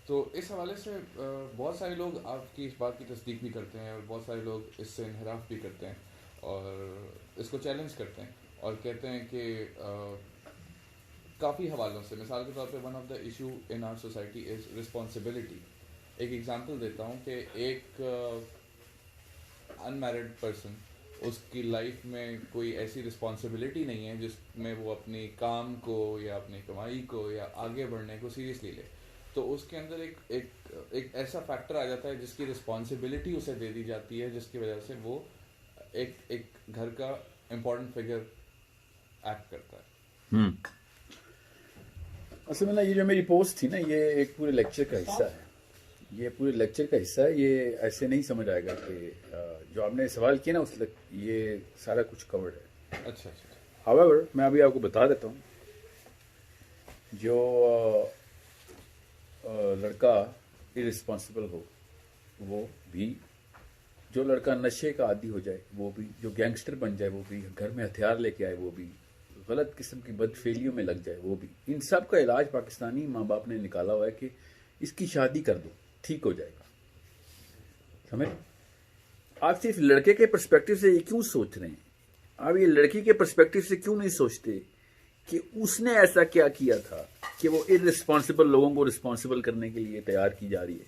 तो इस हवाले से बहुत सारे लोग आपकी इस बात की तस्दीक भी करते हैं और बहुत सारे लोग इससे इनहराफ भी करते हैं और इसको चैलेंज करते हैं और कहते हैं कि काफ़ी हवालों से, मिसाल के तौर पे one of the issue in our society is responsibility. एक एग्जांपल देता हूँ कि एक अनमैरिड पर्सन, उसकी लाइफ में कोई ऐसी रिस्पॉन्सिबिलिटी नहीं है जिसमें वो अपनी काम को या अपनी कमाई को या आगे बढ़ने को सीरियसली ले, तो उसके अंदर एक ऐसा फैक्टर आ जाता है जिसकी रिस्पॉन्सिबिलिटी उसे दे दी जाती है, जिसकी वजह से वो एक घर का इम्पोर्टेंट फिगर एक्ट करता है। असल में ना, ये जो मेरी पोस्ट थी ना, ये एक पूरे लेक्चर का हिस्सा है। ये पूरे लेक्चर का हिस्सा है। ये ऐसे नहीं समझ आएगा कि जो आपने सवाल किया ना, ये सारा कुछ कवर्ड है। अच्छा अच्छा। हाउएवर, मैं अभी आपको बता देता हूँ, जो लड़का इररिस्पॉन्सिबल हो वो भी, जो लड़का नशे का आदी हो जाए वो भी, जो गैंगस्टर बन जाए वो भी, घर में हथियार लेके आए वो भी, गलत किस्म की बदफेलियों में लग जाए वो भी, इन सब का इलाज पाकिस्तानी माँ बाप ने निकाला हुआ है कि इसकी शादी कर दो, ठीक हो जाएगा। समझ? आप सिर्फ लड़के के पर्सपेक्टिव से ये क्यों सोच रहे हैं? आप ये लड़की के पर्सपेक्टिव से क्यों नहीं सोचते कि उसने ऐसा क्या किया था कि वो इररिस्पॉन्सिबल लोगों को रिस्पॉन्सिबल करने के लिए तैयार की जा रही है?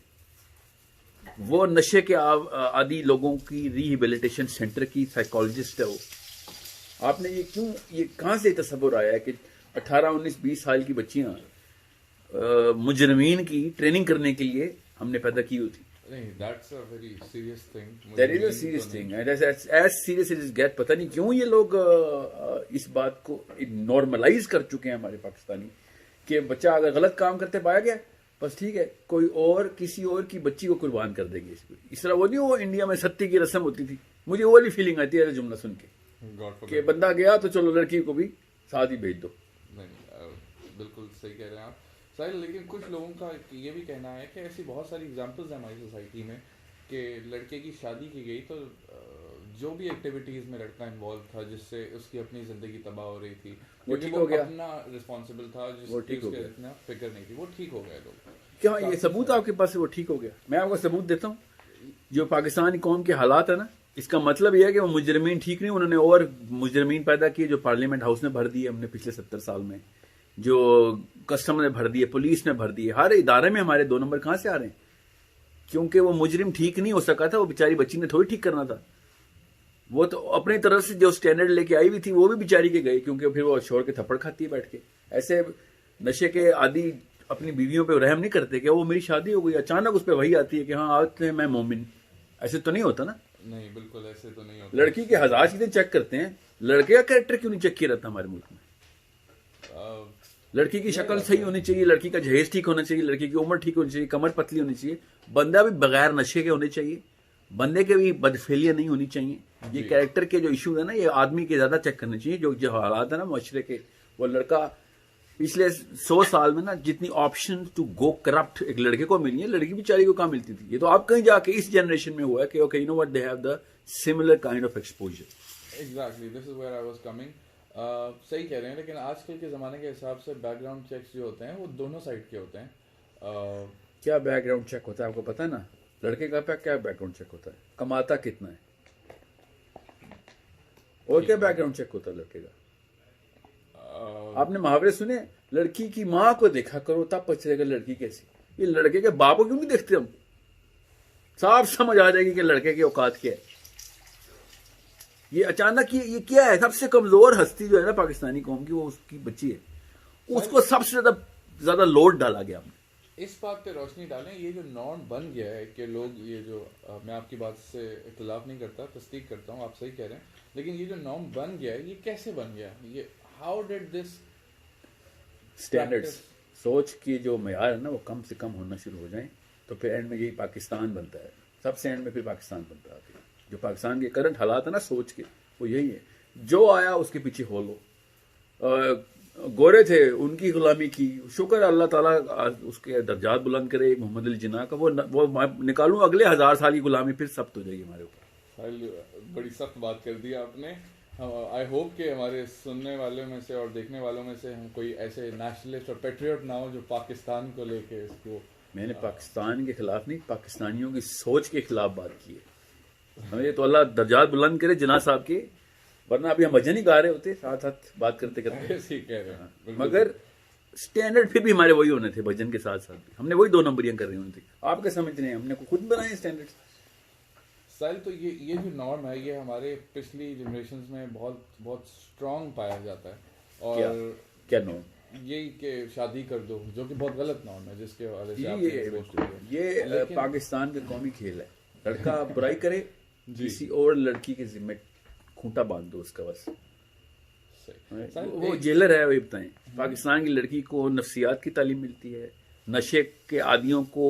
वो नशे के आदि लोगों की रिहेबिलिटेशन सेंटर की साइकोलॉजिस्ट है वो। आपने ये क्यों, ये कहां से तसव्वुर आया है कि 18, 19, 20 साल की बच्चियां मुजरमीन की ट्रेनिंग करने के लिए हमने पैदा की होती? नहीं, that's a very serious thing. That is a serious thing, and as serious as it gets। पता नहीं क्यों ये लोग इस बात को नॉर्मलाइज कर चुके हैं हमारे पाकिस्तानी, कि बच्चा अगर गलत काम करते पाया गया, बस ठीक है, कोई और किसी और की बच्ची को कुर्बान कर देंगे। इस तरह वो नहीं, वो इंडिया में सत्ती की रस्म होती थी। मुझे वो वाली फीलिंग आती है जुमला सुन के कि बंदा गया तो चलो लड़की को भी साथ ही भेज दो। नहीं, बिल्कुल सही कह रहे हैं आप साहिल, लेकिन कुछ लोगों का ये भी कहना है कि ऐसी बहुत सारी एग्जांपल्स हैं हमारी सोसाइटी में कि लड़के की शादी की गई तो जो भी एक्टिविटीज़ में लड़का इन्वॉल्व था जिससे उसकी अपनी ज़िंदगी तबाह हो रही थी, वो ठीक हो गया, अपना रिस्पॉन्सिबल था, जिसकी उसके इतना फिक्र नहीं थी, वो ठीक हो गए लोग। क्या ये सबूत आपके पास है वो ठीक हो गया? मैं आपको सबूत देता हूँ। जो पाकिस्तान कौम के हालात है ना, इसका मतलब यह है कि वो मुजरमीन ठीक नहीं, उन्होंने और मुजरमीन पैदा किए जो पार्लियामेंट हाउस ने भर दिए हमने पिछले 70 साल में, जो कस्टम ने भर दिए, पुलिस ने भर दिए, हर इदारे में हमारे 2 नंबर कहां से आ रहे हैं? क्योंकि वो मुजरिम ठीक नहीं हो सका था, वो बेचारी बच्ची ने थोड़ी ठीक करना था। वो तो अपनी तरफ से जो स्टैंडर्ड लेके आई हुई थी वो भी बेचारी के गए, क्योंकि फिर वो छोड़ के थप्पड़ खाती है बैठ के। ऐसे नशे के आदि अपनी बीवियों पे रहम नहीं करते कि वो मेरी शादी हो गई, अचानक उस पर वही आती है कि हाँ आज मैं मोमिन। ऐसे तो नहीं होता ना। नहीं, बिल्कुल ऐसे तो नहीं होता। लड़की के 1000 चीजें चेक करते हैं, लड़के का कैरेक्टर क्यों नहीं चेक किया रहता हमारे मुल्क में? लड़की की शक्ल सही होनी चाहिए, लड़की का जहेज ठीक होना चाहिए, लड़की की उम्र ठीक होनी चाहिए, कमर पतली होनी चाहिए, बंदा भी बगैर नशे के होने चाहिए, बंदे के भी बदफेलियां नहीं होनी चाहिए। ये कैरेक्टर के जो इशू है ना, ये आदमी के ज्यादा चेक करने चाहिए। जो हालात है ना मुआशरे के, वो लड़का पिछले 100 साल में ना जितनी ऑप्शन टू गो करप्ट एक लड़के को मिली है, लड़की बेचारी को कहाँ मिलती थी? ये तो आप कहीं जाके इस जनरेशन में हुआ है कि okay you know what, they have the similar kind of exposure. Exactly, this is where I was coming. सही कह रहे हैं, लेकिन आजकल के ज़माने के हिसाब से बैकग्राउंड चेक्स जो होते हैं वो दोनों साइड के होते हैं। क्या बैकग्राउंड चेक होता है आपको पता है ना? लड़के का क्या बैकग्राउंड चेक होता है? कमाता कितना है? और क्या बैकग्राउंड चेक होता है लड़के का? आपने मुहावरे सुने, लड़की की माँ को देखा करो तब पता चलेगा लड़की कैसी। ये लड़के के बाप को क्यों नहीं देखते हम? साफ समझ आ जाएगी कि लड़के की औकात क्या है। ये अचानक ये क्या है? सबसे कमजोर हस्ती जो है ना पाकिस्तानी कौम की, वो उसकी बच्ची है, उसको सबसे ज्यादा लोड डाला गया हमने। इस बात पे रोशनी डालें, ये जो नॉर्म बन गया है कि लोग ये जो मैं आपकी बात से इख्तिलाफ नहीं करता, तस्दीक करता हूँ, आप सही कह रहे हैं, लेकिन ये जो नॉर्म बन गया है ये कैसे बन गया? ये हाउ डिड दिस स्टैंडर्ड्स, सोच की जो मेयार है ना वो कम से कम होना शुरू हो जाए तो फिर एंड में यही पाकिस्तान बनता है। सबसे एंड में फिर पाकिस्तान बनता है। जो पाकिस्तान के करंट हालात है ना सोच के, वो यही है। जो आया उसके पीछे हो लो। गोरे थे उनकी गुलामी की, शुक्र अल्लाह ताला उसके दर्जात बुलंद करे मोहम्मद अली जिन्ना का, वो निकालूं अगले 1000 साल की गुलामी फिर सख्त हो जाएगी हमारे ऊपर। बड़ी सख्त बात कर दी आपने। आई होप कि हमारे सुनने वालों में से और देखने वालों में से हम कोई ऐसे नेशनलिस्ट और पेट्रियट ना हो जो पाकिस्तान को लेके इसको मैंने पाकिस्तान के खिलाफ नहीं, पाकिस्तानियों की सोच के खिलाफ बात की है। हमें ये तो अल्लाह दर्जात बुलंद करे जना साहब के, वरना अभी हम भजन ही गा रहे होते साथ साथ बात करते करते। ऐसे ही कह रहे हैं, बिल्कुल। मगर स्टैंडर्ड फिर भी हमारे वही होने थे, भजन के साथ साथ भी हमने वही 2 नंबरियां कर रही होनी थी। आप क्या समझ रहे हैं, हमने खुद बनाए स्टैंडर्ड्स। साहिल, तो ये जो नॉर्म है ये हमारे पिछली जनरेशन्स में बहुत बहुत स्ट्रांग पाया जाता है। और क्या नॉर्म? यही कि शादी कर दो, जो कि बहुत गलत नॉर्म है, जिसके हवाले से आपने approach किया है। ये लेकिन- पाकिस्तान का कौमी खेल है। लड़का बुराई करे, जी। किसी और लड़की के जिम्मे खूंटा बांध दो उसका बस। सही। साहिल, वो जेलर है, वही बताएं। पाकिस्तान की लड़की को नफ्सियात की तालीम मिलती है, नशे के आदियों को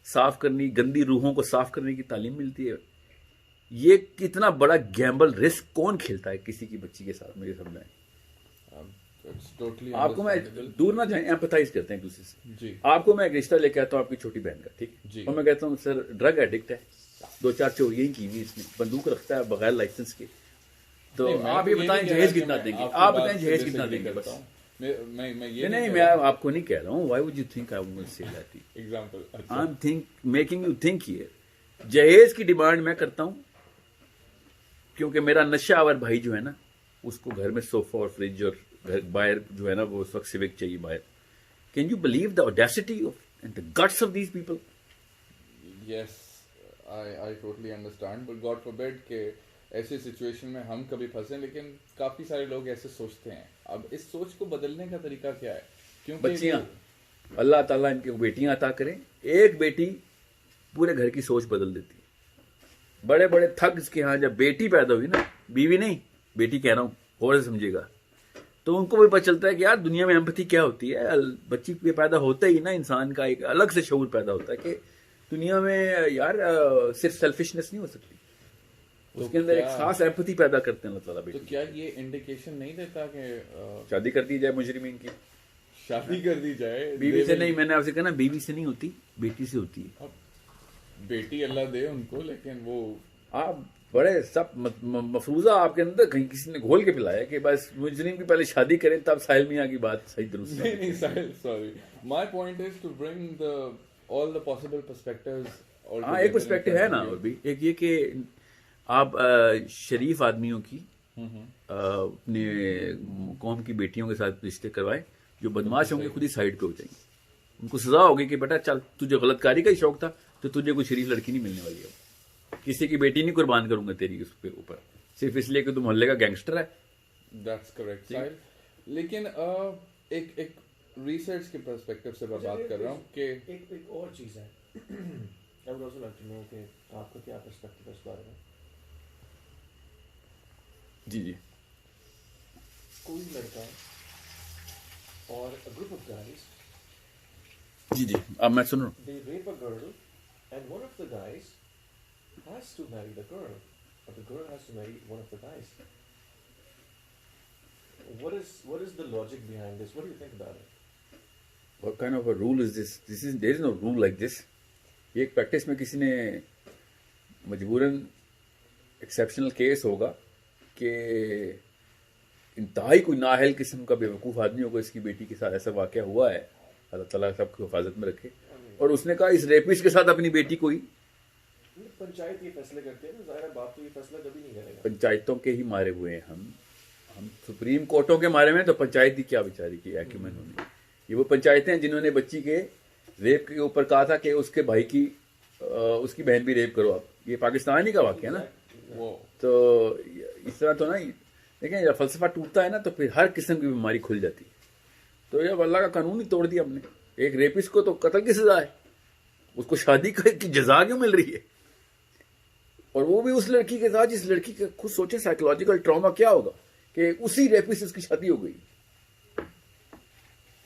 साफ करने, गंदी रूहों को साफ करने की तालीम मिलती है। ये कितना बड़ा गैम्बल रिस्क कौन खेलता है किसी की बच्ची के साथ, मुझे समझाएं। it's totally आपको मैं understandable। दूर ना जाए, एम्पैथाइज करते हैं एक दूसरे से। जी आपको मैं एक रिश्ता लेके आता हूँ आपकी छोटी बहन का, ठीक जी। और मैं कहता हूँ सर ड्रग एडिक्ट है, 2-4 चोरियां की हुई इसने, बंदूक रखता है बगैर लाइसेंस के, तो नहीं, मैं आप तो ये नहीं बताएं कह रहा जहेज कि कितना मैं देंगे, आपकी आप बात बताएं से जहेज कितना disagree देंगे करता बस। हूँ। मैं ये नहीं, कह मैं रहा आपको नहीं कह रहा हूँ, why would you think I would say that. Example. I am making you think here. जहेज की डिमांड मैं करता हूँ क्योंकि मेरा नशावर भाई जो है ना, उसको घर में सोफा और फ्रिज और घर बाहर जो है ना वो उस वक्त सिविक चाहिए बाहर। Can you believe the audacity of and the guts of these people? Yes, I totally understand, but God forbid के ऐसे सिचुएशन में हम कभी फंसे, लेकिन काफी सारे लोग ऐसे सोचते हैं। अब इस सोच को बदलने का तरीका क्या है? क्योंकि बच्चियां, अल्लाह ताला इनकी बेटियां अता करें, एक बेटी पूरे घर की सोच बदल देती है। बड़े बड़े थग्स के यहाँ जब बेटी पैदा हुई ना, बीवी नहीं बेटी कह रहा हूँ, और समझिएगा, तो उनको भी पता चलता है कि यार दुनिया में एम्पैथी क्या होती है। बच्ची के पैदा होते ही ना इंसान का एक अलग से शऊर पैदा होता है कि दुनिया में यार सिर्फ सेल्फिशनेस नहीं हो सकती, उसके अंदर एक क्या- खास एम्पैथी पैदा करते हैं अल्लाह ताला तो बेटी। क्या ये इंडिकेशन नहीं देता कि शादी कर दी जाए मुजरिमीन की, शादी कर दी जाए? बीवी से दे- नहीं, मैंने आपसे कहा ना, बीवी से नहीं होती, बेटी से होती है। अब बेटी अल्लाह दे उनको, लेकिन वो आप बड़े सब मफरूजा आपके अंदर कहीं किसी ने घोल के पिलाया कि बस मुजरिम की पहले शादी करें तब साहिल मियां की बात सही दुरुस्त नहीं नहीं Sahil, sorry, my point is to bring the all the possible perspectives. हाँ, एक पर्सपेक्टिव है ना, और भी एक ये कि आप शरीफ आदमियों की अपने कौम की बेटियों के साथ रिश्ते करवाएं, जो बदमाश होंगे खुद ही साइड पे हो जाएंगे, उनको सजा होगी कि बेटा चल, तुझे गलतकारी का ही शौक था तो तुझे कोई शरीफ लड़की नहीं मिलने वाली है, किसी की बेटी नहीं कुर्बान करूंगा तेरी उस पे ऊपर, सिर्फ इसलिए कि तू मोहल्ले का गैंगस्टर है। दैट्स करेक्ट साहिल, लेकिन एक एक रिसर्च के पर्सपेक्टिव से मैं बात कर रहा हूँ कि एक और चीज़ है। I would also like to know कि आपका क्या पर्सपेक्टिव है इस बारे में। जी जी कोई लड़का और a group of guys, जी जी, अब मैं सुन रहा हूँ। they rape a girl and one of the guys has to marry the girl, or the girl has to marry one of the guys. What is the logic behind this? What do you think about it? What kind of a rule is this? There is no rule like this. ये एक practice में किसी ने मजबूरन exceptional case होगा कि इंतहाई कोई नाअहल किस्म का बेवकूफ़ आदमी होगा, इसकी बेटी के साथ ऐसा वाक़या हुआ है, अल्लाह ताला सबको हिफाजत में रखे, और उसने कहा इस रेपिस्ट के साथ अपनी बेटी को ही, पंचायत ये फैसले करते हैं ना, ज़ाहिर है बाप तो ये फैसला कभी नहीं करेगा। पंचायतों के ही मारे हुए हैं हम सुप्रीम कोर्टों के मारे में, तो पंचायत की क्या बेचारी की एक्यूमेन होनी। ये वो पंचायतें हैं जिन्होंने बच्ची के रेप के ऊपर कहा था कि उसके भाई की उसकी बहन भी रेप करो आप, ये पाकिस्तान ही का वाक़या है ना। वो तो इस तरह तो नहीं, लेकिन जब फलसफा टूटता है ना तो फिर हर किस्म की बीमारी खुल जाती है। तो जब अल्लाह का कानून ही तोड़ दिया हमने, एक रेपिस्ट को तो कत्ल की सजा है, उसको शादी की जजा क्यों मिल रही है, और वो भी उस लड़की के साथ जिस लड़की का खुद सोचे साइकोलॉजिकल ट्रॉमा क्या होगा कि उसी रेपिस्ट से उसकी शादी हो गई।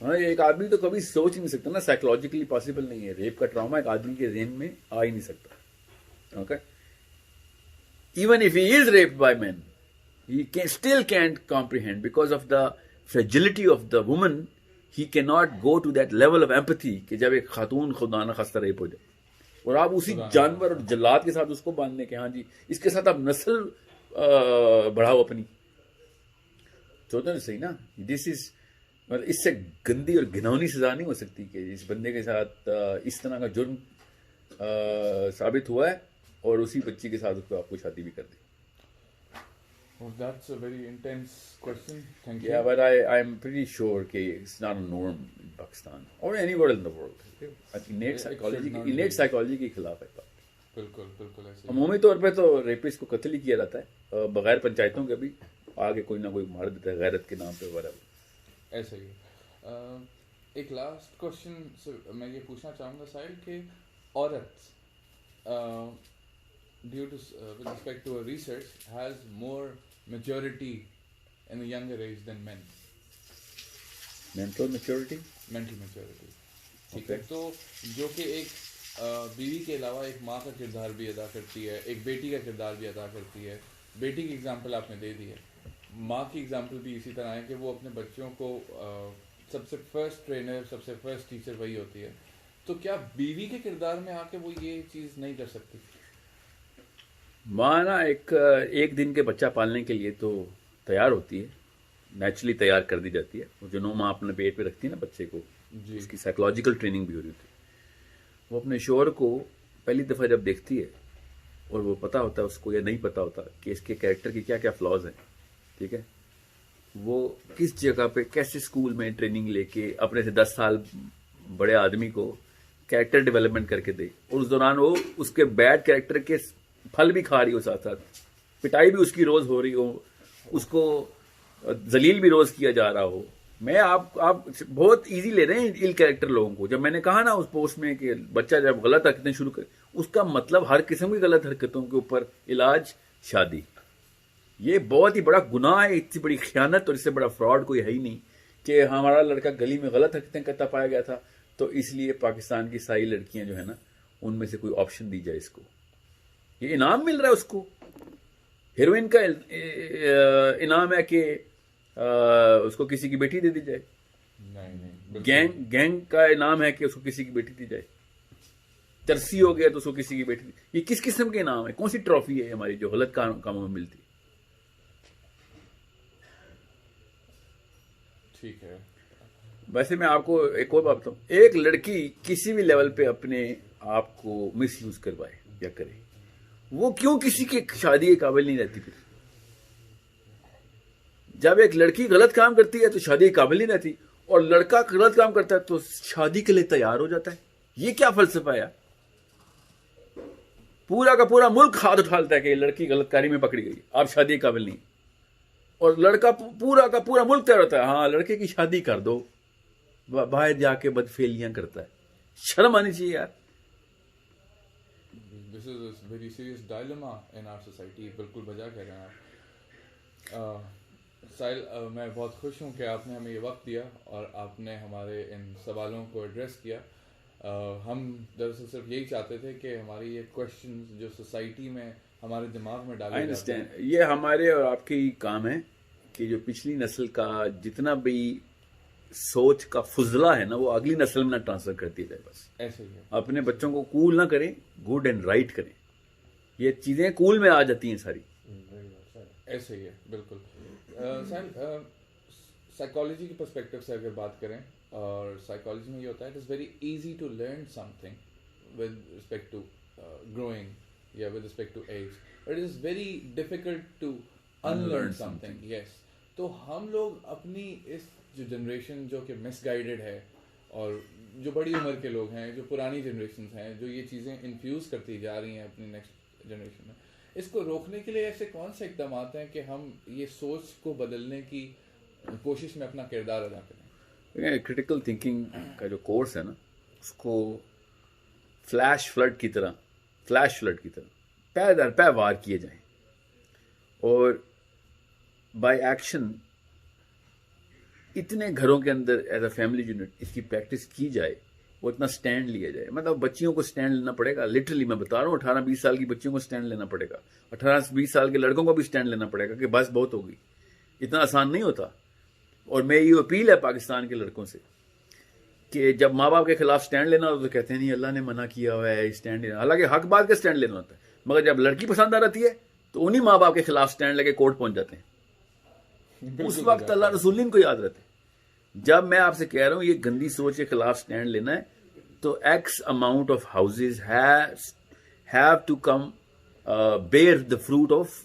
हाँ, एक आदमी तो कभी सोच ही नहीं सकता ना, साइकोलॉजिकली पॉसिबल नहीं है, रेप का ट्रॉमा एक आदमी के ज़हन में आ ही नहीं सकता। Okay, even if he is raped by men, he still can't comprehend because of the fragility of the woman. He cannot go to that level of empathy कि जब एक खातून खुदा न खास्ता रेप हो जाए, और आप उसी जानवर और जल्लाद के साथ उसको बांधने के, हाँ जी इसके साथ आप नस्ल बढ़ाओ अपनी, सोचो ना सही ना। दिस इज मतलब इससे गंदी और घिनौनी सजा नहीं हो सकती कि इस बंदे के साथ इस तरह का जुर्म साबित हुआ है और उसी बच्ची के साथ उसको आपको शादी भी कर दी. Well, that's a very intense question. Thank you. Yeah, but I'm pretty sure कि it's not a norm in Pakistan or anywhere in the world. Innate psychology के खिलाफ है बात. बिल्कुल बिल्कुल ऐसे. अमूमी तौर पे तो रेपिस्ट को कत्ल ही किया जाता है बगैर पंचायतों के भी आगे कोई ना कोई मार देता है गैरत के नाम पे वगैरह. ऐसा ही एक लास्ट क्वेश्चन मैं ये पूछना चाहूँगा साहिल कि औरत due to with respect to a research has more maturity in a younger age than men. Mental maturity? Mental maturity. ठीक है. तो जो कि एक बीवी के अलावा एक माँ का किरदार भी अदा करती है, एक बेटी का किरदार भी अदा करती है. बेटी की एग्जांपल आपने दे दी है, माँ की एग्जांपल भी इसी तरह है कि वो अपने बच्चों को सबसे फर्स्ट ट्रेनर, सबसे फर्स्ट टीचर वही होती है. तो क्या बीवी के किरदार में आके वो ये चीज़ नहीं कर सकती? माँ ना एक दिन के बच्चा पालने के लिए तो तैयार होती है, नेचुरली तैयार कर दी जाती है. वो जो नो माँ अपने पेट पे रखती है ना बच्चे को, उसकी साइकोलॉजिकल ट्रेनिंग भी हो रही होती है. वो अपने शोहर को पहली दफ़ा जब देखती है और वो पता होता है उसको या नहीं पता होता कि इसके कैरेक्टर के क्या क्या फ्लॉज हैं, ठीक है, वो किस जगह पे कैसे स्कूल में ट्रेनिंग लेके अपने से 10 साल बड़े आदमी को कैरेक्टर डेवलपमेंट करके दे और उस दौरान वो उसके बैड कैरेक्टर के फल भी खा रही हो, साथ साथ पिटाई भी उसकी रोज हो रही हो, उसको जलील भी रोज किया जा रहा हो. मैं आप बहुत इजी ले रहे हैं इल कैरेक्टर लोगों को. जब मैंने कहा ना उस पोस्ट में कि बच्चा जब गलत हरकतें शुरू कर, उसका मतलब हर किस्म की गलत हरकतों के ऊपर इलाज शादी. ये बहुत ही बड़ा गुनाह है, इतनी बड़ी खयानत और इससे बड़ा फ्रॉड कोई है ही नहीं कि हमारा लड़का गली में गलत हरकतें करता पाया गया था तो इसलिए पाकिस्तान की सारी लड़कियां जो है ना उनमें से कोई ऑप्शन दी जाए इसको. ये इनाम मिल रहा है उसको. हीरोइन का इनाम है कि उसको किसी की बेटी दे दी जाए. नहीं गैंग का इनाम है कि उसको किसी की बेटी दी जाए. चरसी हो गया तो उसको किसी की बेटी. ये किस किस्म के इनाम है? कौन सी ट्रॉफी है हमारी जो गलत कामों में मिलती है? ठीक है. वैसे मैं आपको एक और बात बताऊं, एक लड़की किसी भी लेवल पे अपने आप को मिस यूज करवाए या करे, वो क्यों किसी के शादी के काबिल नहीं रहती? फिर जब एक लड़की गलत काम करती है तो शादी के काबिल नहीं रहती और लड़का गलत काम करता है तो शादी के लिए तैयार हो जाता है. ये क्या फलसफा है? पूरा का पूरा मुल्क हाथ उठाता है कि लड़की गलतकारी में पकड़ी गई, आप शादी के काबिल नहीं. और लड़का पूरा का पूरा मुल्क तैयार होता है, हाँ लड़के की शादी कर दो, बाहर जाके बदफेलियां करता है. शर्म आनी चाहिए यार. This is a very serious dilemma in our society. बिल्कुल बजा कह रहे हैं आप. साहिल, मैं बहुत खुश हूँ कि आपने हमें ये वक्त दिया और आपने हमारे इन सवालों को एड्रेस किया. हम दरअसल सिर्फ यही चाहते थे कि हमारी ये क्वेश्चंस जो सोसाइटी में हमारे दिमाग में डाले जाते हैं, ये हमारे और आपके ही काम है कि जो पिछली नस्ल का जितना भी सोच का फुजला है ना वो अगली नस्ल में ना ट्रांसफर करती जाए. बस ऐसे ही है. अपने बच्चों को कूल ना करें, गुड एंड राइट करें. ये चीजें कूल में आ जाती हैं सारी. ऐसे ही है बिल्कुल. साहिल, साइकोलॉजी के पर्सपेक्टिव से अगर बात करें, और साइकोलॉजी में ये होता है, it is very easy to learn something with respect to growing या with respect to age, it is very difficult to unlearn something. Yes. तो हम लोग अपनी इस जो जनरेशन जो कि मिसगाइडेड है और जो बड़ी उम्र के लोग हैं, जो पुरानी जनरेशन हैं, जो ये चीज़ें इन्फ्यूज़ करती जा रही हैं अपनी नेक्स्ट जनरेशन में, इसको रोकने के लिए ऐसे कौन से इक़दाम हैं कि हम ये सोच को बदलने की कोशिश में अपना किरदार अदा करें? क्रिटिकल थिंकिंग का जो कोर्स है ना उसको फ्लैश फ्लड की तरह पै दर पै वार किए जाएं और बाय एक्शन इतने घरों के अंदर एज अ फैमिली यूनिट इसकी प्रैक्टिस की जाए, वो इतना स्टैंड लिया जाए. मतलब बच्चियों को स्टैंड लेना पड़ेगा. लिटरली मैं बता रहा हूँ, 18-20 साल की बच्चियों को स्टैंड लेना पड़ेगा. 18-20 साल के लड़कों को भी स्टैंड लेना पड़ेगा कि बस बहुत होगी. इतना आसान नहीं होता. और मैं ये अपील है पाकिस्तान के लड़कों से कि जब माँ बाप के खिलाफ स्टैंड लेना हो तो कहते हैं नहीं अल्लाह ने मना किया हुआ है स्टैंड लेना. हालांकि हक बात का स्टैंड लेना होता है, मगर जब लड़की पसंद आ जाती है तो उन्हीं माँ बाप के खिलाफ स्टैंड लेके कोर्ट पहुंच जाते हैं. उस वक्त अल्लाह रसूल इनको याद रहते हैं. जब मैं आपसे कह रहा हूं ये गंदी सोच के खिलाफ स्टैंड लेना है, तो X amount of houses have to come bear the fruit of